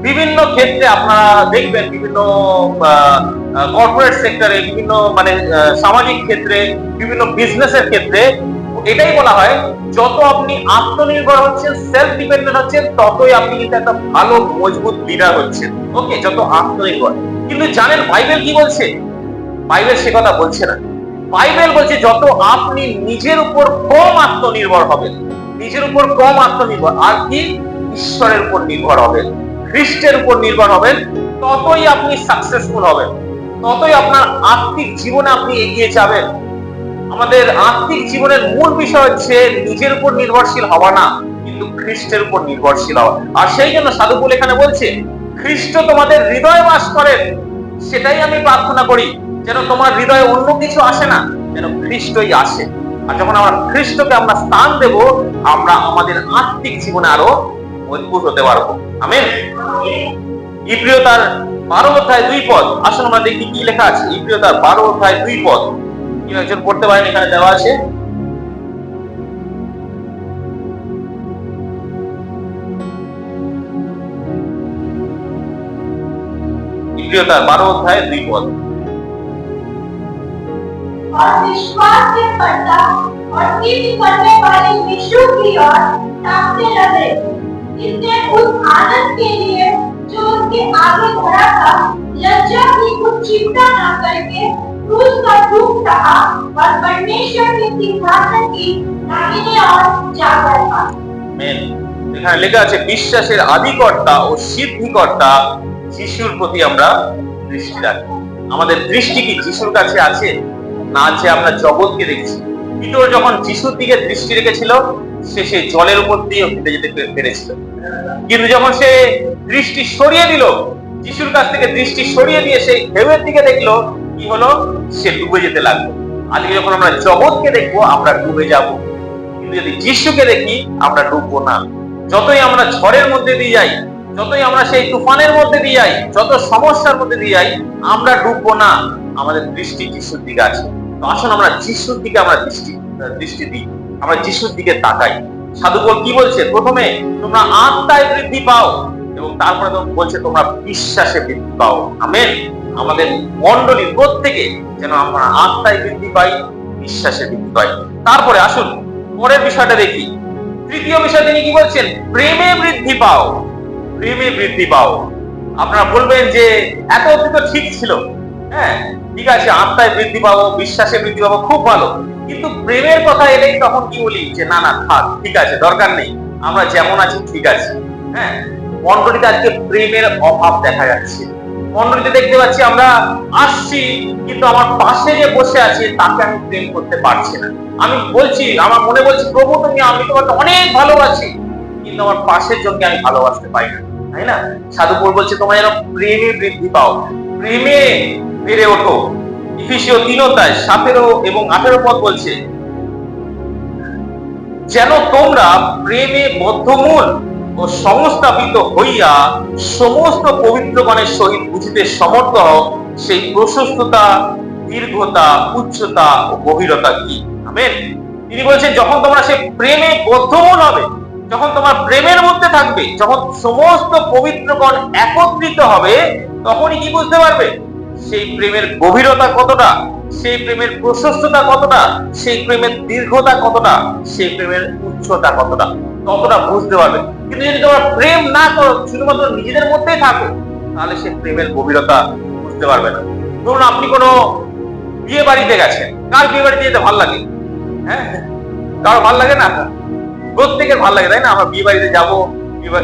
Speaker 1: বিভিন্ন ক্ষেত্রে আপনারা দেখবেন, বিভিন্ন কর্পোরেট সেক্টরে, বিভিন্ন মানে সামাজিক ক্ষেত্রে, বিভিন্ন বিজনেসের ক্ষেত্রে এটাই বলা হয়, যত আপনি আত্মনির্ভর হচ্ছেন, সেলফ ডিপেন্ডেন্ট হচ্ছেন, ততই আপনি কিন্তু একটা ভালো মজবুত লিডার হচ্ছেন। ওকে, যত আত্মনির্ভর। কিন্তু জানেন বাইবেল কি বলছে? বাইবেল সে কথা বলছে না। বাইবেল বলছে যত আপনি নিজের উপর কম আত্মনির্ভর হবেন, নিজের উপর কম আত্মনির্ভর, আর কি ঈশ্বরের উপর নির্ভর হবেন, খ্রিস্টের উপর নির্ভর হবেন, ততই আপনি সাকসেসফুল হবেন, ততই আপনার আত্মিক জীবনে আপনি এগিয়ে যাবেন। আমাদের আত্মিক জীবনের মূল বিষয় হচ্ছে নিজের উপর নির্ভরশীল হওয়া না, কিন্তু খ্রিস্টের উপর নির্ভরশীল হওয়া। আর সেই জন্য সাধু পৌল এখানে বলছে, খ্রিস্ট তোমাদের হৃদয়ে বাস করেন। সেটাই আমি প্রার্থনা করি, যেন তোমার হৃদয়ে অন্য কিছু আসে না, যেন খ্রিস্টই আসে। আর যখন আমরা খ্রিস্টকে আমরা স্থান দেব, আমরা আমাদের আত্মিক জীবনে আরো মজবুত হতে পারবো। আমেন। ইব্রিয় তার 12:2 পদ, আসুন আমরা দেখি কি লেখা আছে। ইব্রিয় তার 12:2 পদ, কেউ একজন পড়তে পারেন? এখানে দেওয়া আছে, ইব্রিয় তার 12:2 পদ।
Speaker 2: और विश्वास से बढ़ता और प्रीति करने वाले यीशु की ओर ताकते रहे, इसने उस आनंद के लिए जो उसके आगे खड़ा था, लज्जा की कुछ चिंता न करके क्रूस का दुख सहा और परमेश्वर के सिंहासन की दाहिने ओर जा बैठा।
Speaker 1: आमीन। এখানে লেখা আছে বিশ্বাসের আদিকর্তা ও সিদ্ধিকর্তা যিশুর প্রতি আমরা দৃষ্টি রাখি। আমাদের দৃষ্টি কি যিশুর কাছে আছে, না যে আমরা জগৎকে দেখছি? পিতর যখন যিশুর দিকে দৃষ্টি রেখেছিল, সে সেই জলের উপর দিয়ে হেঁটে যেতে পেরেছিল। কিন্তু যখন সে দৃষ্টি সরিয়ে দিল, যিশুর কাছ থেকে দৃষ্টি সরিয়ে দিয়ে সেই ঢেউয়ের দিকে দেখলো, কি হলো? সে ডুবে যেতে লাগলো। আজকে যখন আমরা জগৎকে দেখবো, আমরা ডুবে যাব, কিন্তু যদি যিশুকে দেখি আমরা ডুববো না। যতই আমরা ঝড়ের মধ্যে দিয়ে যাই, যতই আমরা সেই তুফানের মধ্যে দিয়ে যাই, যত সমস্যার মধ্যে দিয়ে যাই, আমরা ডুববো না। আমাদের দৃষ্টি যিশুর দিকে আছে। তো আসুন আমরা যিশুর দিকে আমরা দৃষ্টি দিই, আমরা যিশুর দিকে তাকাই। সাধু পৌল কি বলছে? প্রথমে তোমরা আত্মায় বৃদ্ধি পাও, এবং তারপরে বলছে তোমরা বিশ্বাসে বৃদ্ধি পাও। আমেন। আমাদের মণ্ডলীর প্রত্যেকে যেন আমরা আত্মায় বৃদ্ধি পাই, বিশ্বাসে বৃদ্ধি পাই। তারপরে আসুন পরের বিষয়টা দেখি। তৃতীয় বিষয় তিনি কি বলছেন? প্রেমে বৃদ্ধি পাও, প্রেমে বৃদ্ধি পাও। আপনারা বলবেন যে এত অব্দি তো ঠিক ছিল, হ্যাঁ ঠিক আছে, আত্মায় বৃদ্ধি পাবো, বিশ্বাসে বৃদ্ধি পাবো, খুব ভালো, কিন্তু প্রেমের কথা এলেই তখন কি বলি যে না না থাক, ঠিক আছে, দরকার নেই, আমরা যেমন আছি ঠিক আছে। হ্যাঁ, মন্ডলীতে আজকে প্রেমের অভাব দেখা যাচ্ছে। মন্ডলীতে দেখতে পাচ্ছি আমরা আসছি, কিন্তু আমার পাশে যে বসে আছে তাকে আমি প্রেম করতে পারছি না। আমি বলছি, আমার মনে বলছি প্রভু তুমি, আমি তোমাকে অনেক ভালোবাসি, কিন্তু আমার পাশের জনকে আমি ভালোবাসতে পারি না, তাই না? সাধু পৌল বলছে তোমরা যেন প্রেমে বৃদ্ধি পাও, প্রেমে বেড়ে ওঠো। ইফিসীয় 3:17 এবং 18 পদ বলছে যেন তোমরা প্রেমে বদ্ধমূল ও সংস্থাপিত হইয়া সমস্ত পবিত্রগণের সহিত বুঝিতে সমর্থ হও সেই প্রশস্ততা, দীর্ঘতা, উচ্চতা ও গভীরতা কি। আমেন। তিনি বলছেন যখন তোমরা সেই প্রেমে বদ্ধমূল হবে, যখন তোমার প্রেমের মধ্যে থাকবে, যখন সমস্ত পবিত্রগণ একত্রিত হবে, তখনই কি বুঝতে পারবে সেই প্রেমের গভীরতা কতটা, সেই প্রেমের প্রশস্ততা কতটা, সেই প্রেমের দীর্ঘতা কতটা, সেই প্রেমের উচ্চতা কতটা, ততটা বুঝতে পারবে। কিন্তু যদি তোমরা প্রেম না করো, শুধুমাত্র নিজেদের মধ্যেই থাকো, তাহলে সেই প্রেমের গভীরতা বুঝতে পারবে না। ধরুন আপনি কোনো বিয়ে বাড়িতে গেছেন, কার বিয়ে বাড়িতে যেতে ভালো লাগে? হ্যাঁ, কারো ভালো লাগে না? প্রত্যেকের ভালো লাগে, তাই না? আমরা বিয়ে বাড়িতে যাবো,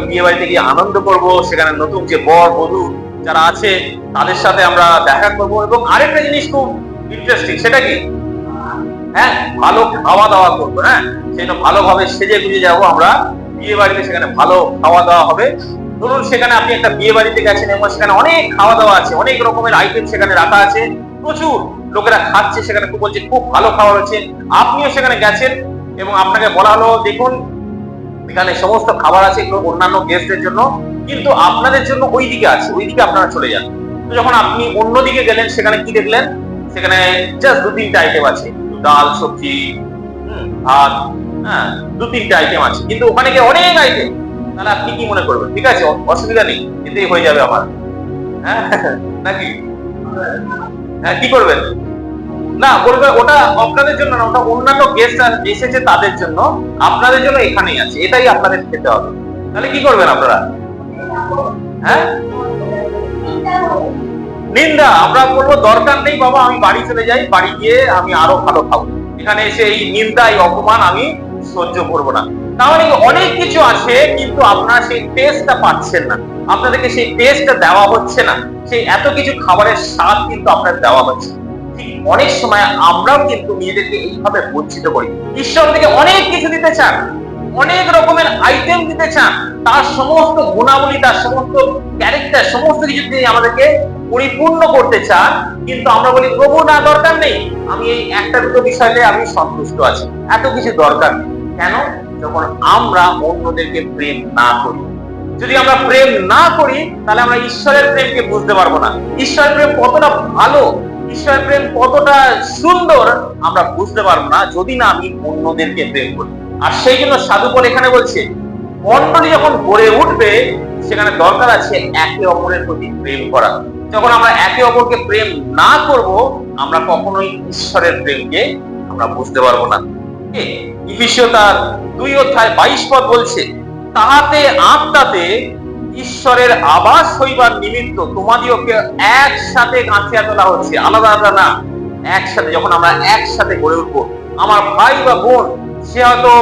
Speaker 1: বিয়ে বাড়িতে গিয়ে আনন্দ করব, সেখানে নতুন যে বর বধূ যারা আছে তাদের সাথে আমরা দেখা করব, এবং আরেকটা জিনিস খুব ইন্টারেস্টিং, সেটা কি? হ্যাঁ, ভালো খাওয়া দাওয়া করবো। হ্যাঁ, সেটা ভালোভাবে সেজে গুজে যাবো আমরা বিয়ে বাড়িতে, সেখানে ভালো খাওয়া দাওয়া হবে। ধরুন সেখানে আপনি একটা বিয়ে বাড়িতে গেছেন এবং সেখানে অনেক খাওয়া দাওয়া আছে, অনেক রকমের আইটেম সেখানে রাখা আছে, প্রচুর লোকেরা খাচ্ছে, সেখানে খুব বলছে খুব ভালো খাবার হচ্ছে। আপনিও সেখানে গেছেন এবং আপনাকে বলা হলো দেখুন এখানে সমস্ত খাবার আছে, এগুলো অন্যান্য গেস্টদের জন্য, কিন্তু আপনাদের জন্য ওইদিকে আছে, ওইদিকে আপনারা চলে যান। তো যখন আপনি অন্যদিকে গেলেন, সেখানে কি দেখলেন? সেখানে জাস্ট 2-3টা আইটেম আছে, ডাল, সবজি, ভাত, হ্যাঁ 2-3টা আইটেম আছে, কিন্তু ওখানে গিয়ে অনেক আইটেম। তাহলে আপনি কি মনে করবেন? ঠিক আছে, অসুবিধা নেই, এতেই হয়ে যাবে আমার, হ্যাঁ নাকি? হ্যাঁ, কি করবেন? না, বলবে ওটা আপনাদের জন্য না, ওটা অন্যান্য গেস্ট এসেছে তাদের জন্য, আপনাদের জন্য এখানেই আছে, এটাই আপনাদের খেতে হবে। তাহলে কি করবেন আপনারা? হ্যাঁ, নিন্দা। আমরা বলবো দরকার নেই বাবা, আমি বাড়ি চলে যাই, বাড়ি গিয়ে আমি আরো ভালো খাবো, এখানে এসে এই নিন্দা, এই অপমান আমি সহ্য করবো না। তাহলে অনেক কিছু আছে, কিন্তু আপনারা সেই টেস্টটা পাচ্ছেন না, আপনাদেরকে সেই টেস্টটা দেওয়া হচ্ছে না, সেই এত কিছু খাবারের স্বাদ কিন্তু আপনাদের দেওয়া হচ্ছে। ঠিক অনেক সময় আমরাও কিন্তু নিজেদেরকে এইভাবে বঞ্চিত করি। ঈশ্বর থেকে অনেক কিছু দিতে চান, অনেক রকমের আইটেম দিতে চান, তার সমস্ত গুণাবলী, তার সমস্ত ক্যারেক্টার, সমস্ত কিছু দিয়ে আমাদেরকে পরিপূর্ণ করতে চান, কিন্তু আমরা বলি প্রভু না, দরকার নেই, আমি এই একটা দুটো বিষয়ে আমি সন্তুষ্ট আছি, এত কিছু দরকার নেই। কেন? যখন আমরা অন্যদেরকে প্রেম না করি। যদি আমরা প্রেম না করি, তাহলে আমরা ঈশ্বরের প্রেমকে বুঝতে পারবো না। ঈশ্বরের প্রেম কতটা ভালো, ঈশ্বরের প্রেম কতটা সুন্দর আমরা বুঝতে পারবো না, যদি না আমি অন্যদেরকে প্রেম করি। আর সেই জন্য সাধু পৌল এখানে বলছে মণ্ডলী যখন গড়ে উঠবে, সেখানে দরকার আছে একে অপরের প্রতি প্রেম করা। যখন আমরা একে অপরকে প্রেম না করব, আমরা কখনোই ঈশ্বরের প্রেমকে আমরা বুঝতে পারবো না। ইফিসীয় তার 2:22 পদ বলছে তাহাতে আত্মাতে ঈশ্বরের আবাস হইবার নিমিত্ত তোমাদিওকে একসাথে গাঁথিয়া তোলা হচ্ছে, আলাদা আলাদা না, একসাথে। যখন আমরা একসাথে গড়ে উঠবো, আমার ভাই বা বোন সে হয়তো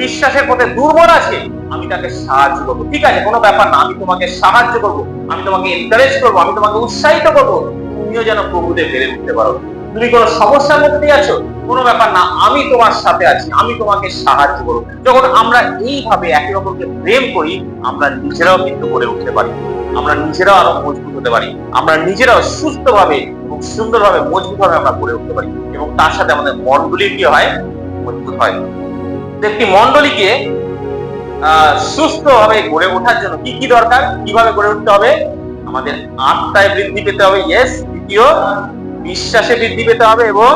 Speaker 1: বিশ্বাসের পথে দুর্বল আছে, আমি তাকে সাহায্য করবো, ঠিক আছে, কোনো ব্যাপার না, আমি তোমাকে সাহায্য করবো, আমি তোমাকে এনকারেজ করবো, আমি তোমাকে উৎসাহিত করবো, তুমিও যেন প্রভুতে বেড়ে উঠতে পারো। তুমি কোনো সমস্যার মধ্যে দিয়ে আছো, কোনো ব্যাপার না, আমি তোমার সাথে আছি, আমি তোমাকে সাহায্য করবো। যখন আমরা এইভাবে একে অপরকে প্রেম করি, আমরা নিজেরাও কিন্তু গড়ে উঠতে পারি, আমরা নিজেরাও আরো মজবুত হতে পারি, আমরা নিজেরাও সুস্থভাবে এবং সুন্দরভাবে মজবুতভাবে আমরা গড়ে উঠতে পারি, এবং তার সাথে আমাদের মণ্ডলী কি হয়? মজবুত হয়। একটি মণ্ডলীকে সুস্থভাবে গড়ে ওঠার জন্য কি কি দরকার, কিভাবে গড়ে উঠতে হবে? আমাদের আত্মায় বৃদ্ধি পেতে হবে, ইয়েস। দ্বিতীয়, বিশ্বাসে বৃদ্ধি পেতে হবে এবং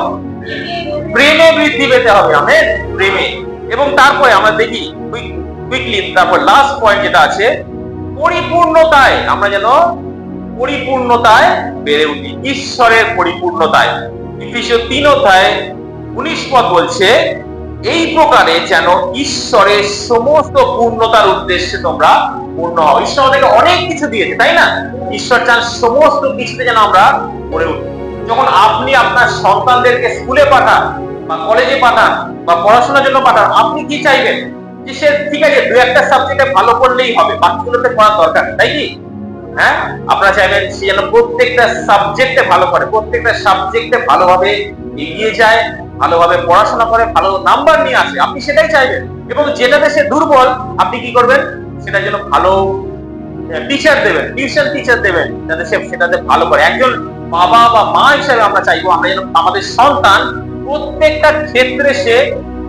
Speaker 1: প্রেমে বৃদ্ধি পেতে হবে। আমেন, প্রেমে। এবং তারপরে আমরা দেখি কুইকলি, তারপর লাস্ট পয়েন্ট যেটা আছে, পরিপূর্ণতায় আমরা যেন পরিপূর্ণতায় বেড়ে উঠি, ঈশ্বরের পরিপূর্ণতায়। ইফিসীয় 3:19 পদ বলছে এই প্রকারে যেন ঈশ্বরের সমস্ত পূর্ণতার উদ্দেশ্যে তোমরা পূর্ণ হও। ঈশ্বর আমাদেরকে অনেক কিছু দিয়েছে, তাই না? ঈশ্বর চান সমস্ত কিছুতে যেন আমরা গড়ে উঠি। যখন আপনি আপনার সন্তানদেরকে স্কুলে পাঠান বা কলেজে পাঠান বা পড়াশোনার জন্য পাঠান, আপনি কি চাইবেন? যে সে ঠিক আছে দু একটা সাবজেক্টে ভালো করলেই হবে, বাকিগুলোতে পড়ার দরকার, তাই কি? হ্যাঁ, আপনারা চাইবেন সে যেন প্রত্যেকটা সাবজেক্টে ভালো করে, প্রত্যেকটা সাবজেক্টে ভালোভাবে এগিয়ে যায়, ভালোভাবে পড়াশোনা করে, ভালো নাম্বার নিয়ে আসে, আপনি সেটাই চাইবেন। এবং যেটাতে সে দুর্বল আপনি কি করবেন? সেটার জন্য ভালো টিচার দেবেন, টিউশন টিচার দেবেন, যাতে সে সেটাতে ভালো করে। একজন বাবা বা মা হিসেবে আমরা চাইবো আমরা যেন আমাদের সন্তান প্রত্যেকটা ক্ষেত্রে সে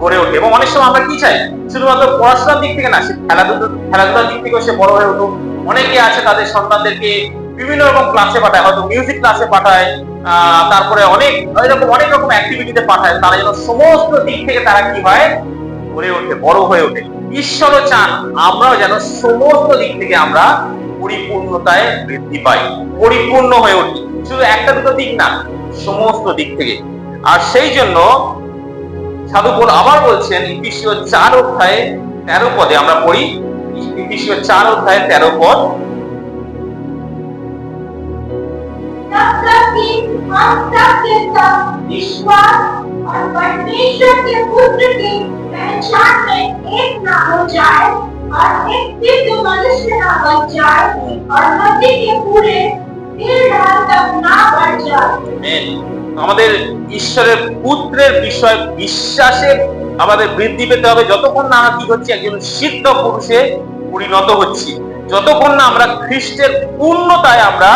Speaker 1: গড়ে ওঠে। এবং অনেক সময় আমরা কি চাই? শুধুমাত্র পড়াশোনার দিক থেকে না, সে খেলাধুলার দিক থেকেও সে বড় হয়ে উঠুক। অনেকে আছে তাদের সন্তানদেরকে বিভিন্ন রকম ক্লাসে পাঠায়, হয়তো মিউজিক ক্লাসে পাঠায়, তারপরে অনেক রকম অ্যাক্টিভিটিতে পাঠায়, তারা যেন সমস্ত দিক থেকে তারা কি হয়? গড়ে ওঠে, বড় হয়ে ওঠে। ঈশ্বরও চান আমরাও যেন সমস্ত দিক থেকে আমরা পরিপূর্ণতায় বৃদ্ধি পাই, পরিপূর্ণ হয়ে উঠি, শুধু একটা দুটো দিক না, সমস্ত দিক থেকে। আর সেই জন্য সাধু পৌল আবার বলছেন ইফিসীয় 4 অধ্যায়ে 13 পদে, আমরা পড়ি ইফিসীয় 4 অধ্যায়ে 13 পদ।
Speaker 2: विश्वास और परमेश्वर के पुत्र की पहचान में एक ना हो जाए और एक दिव्य मनुष्य ना बन जाए और मसीह के पूरे दिल तक ना बढ़ जाए।
Speaker 1: আমাদের ঈশ্বরের পুত্রের বিষয় বিশ্বাসে আমাদের বৃদ্ধি পেতে হবে। যতক্ষণ না আমরা কি হচ্ছে? একজন সিদ্ধ পুরুষে পরিণত হচ্ছি, যতক্ষণ না আমরা খ্রিস্টের পূর্ণতায় আমরা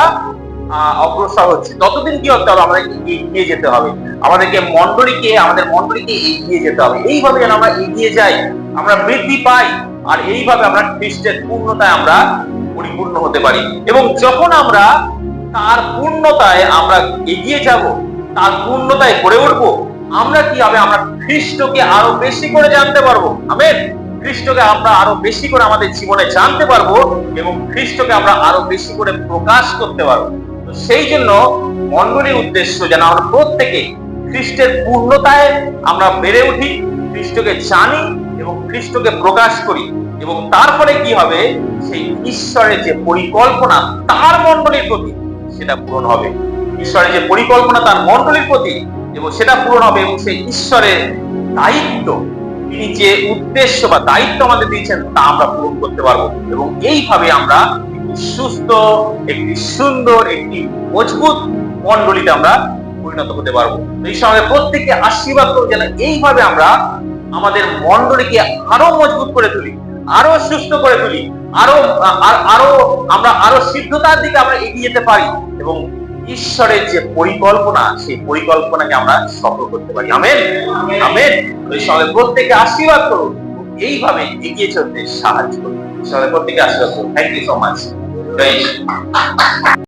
Speaker 1: অগ্রসর হচ্ছে, ততদিন কি হতে হবে? আমাদেরকে এগিয়ে যেতে হবে, আমাদের মন্ডলীকে এগিয়ে যেতে হবে। এইভাবে যেন আমরা এগিয়ে যাই, আমরা বৃদ্ধি পাই, আর এইভাবে আমরা খ্রিস্টের পূর্ণতায় আমরা পরিপূর্ণ হতে পারি। এবং যখন আমরা তার পূর্ণতায় আমরা এগিয়ে যাব, তার পূর্ণতায় গড়ে উঠবো, আমরা কি হবে? আমরা খ্রিস্টকে আরো বেশি করে জানতে পারবো। আমেন। খ্রিস্টকে আমরা আরো বেশি করে আমাদের জীবনে জানতে পারবো এবং খ্রিস্টকে আমরা আরো বেশি করে প্রকাশ করতে পারবো। সেই জন্য মণ্ডলীর উদ্দেশ্য যেন আমরা প্রত্যেকে খ্রিস্টের পূর্ণতায় আমরা বেড়ে উঠি, খ্রিস্টকে জানি এবং খ্রিস্টকে প্রকাশ করি। এবং তার ফলে কি হবে? সেই ঈশ্বরের যে পরিকল্পনা তার মণ্ডলীর প্রতি, সেটা পূরণ হবে। ঈশ্বরের যে পরিকল্পনা তার মণ্ডলীর প্রতি, এবং সেটা পূরণ হবে। এবং সেই ঈশ্বরের দায়িত্ব, তিনি যে উদ্দেশ্য বা দায়িত্ব আমাদের দিয়েছেন, তা আমরা পূরণ করতে পারবো। এবং এইভাবে আমরা সুস্থ, একটি সুন্দর, একটি মজবুত মণ্ডলীতে আমরা পরিণত হতে পারবো। এই সময় প্রত্যেককে আশীর্বাদ করব যেন এইভাবে আমরা আমাদের মণ্ডলীকে আরো মজবুত করে তুলি, আরো সুস্থ করে তুলি, আরো সিদ্ধতার দিকে আমরা এগিয়ে যেতে পারি এবং ঈশ্বরের যে পরিকল্পনা, সেই পরিকল্পনাকে আমরা সফল করতে পারি। Amen, amen. এই সময় প্রত্যেককে আশীর্বাদ করুন, এইভাবে এগিয়ে চলতে সাহায্য করুন। ঈশ্বরের প্রত্যেককে আশীর্বাদ করুন। Thank you so much.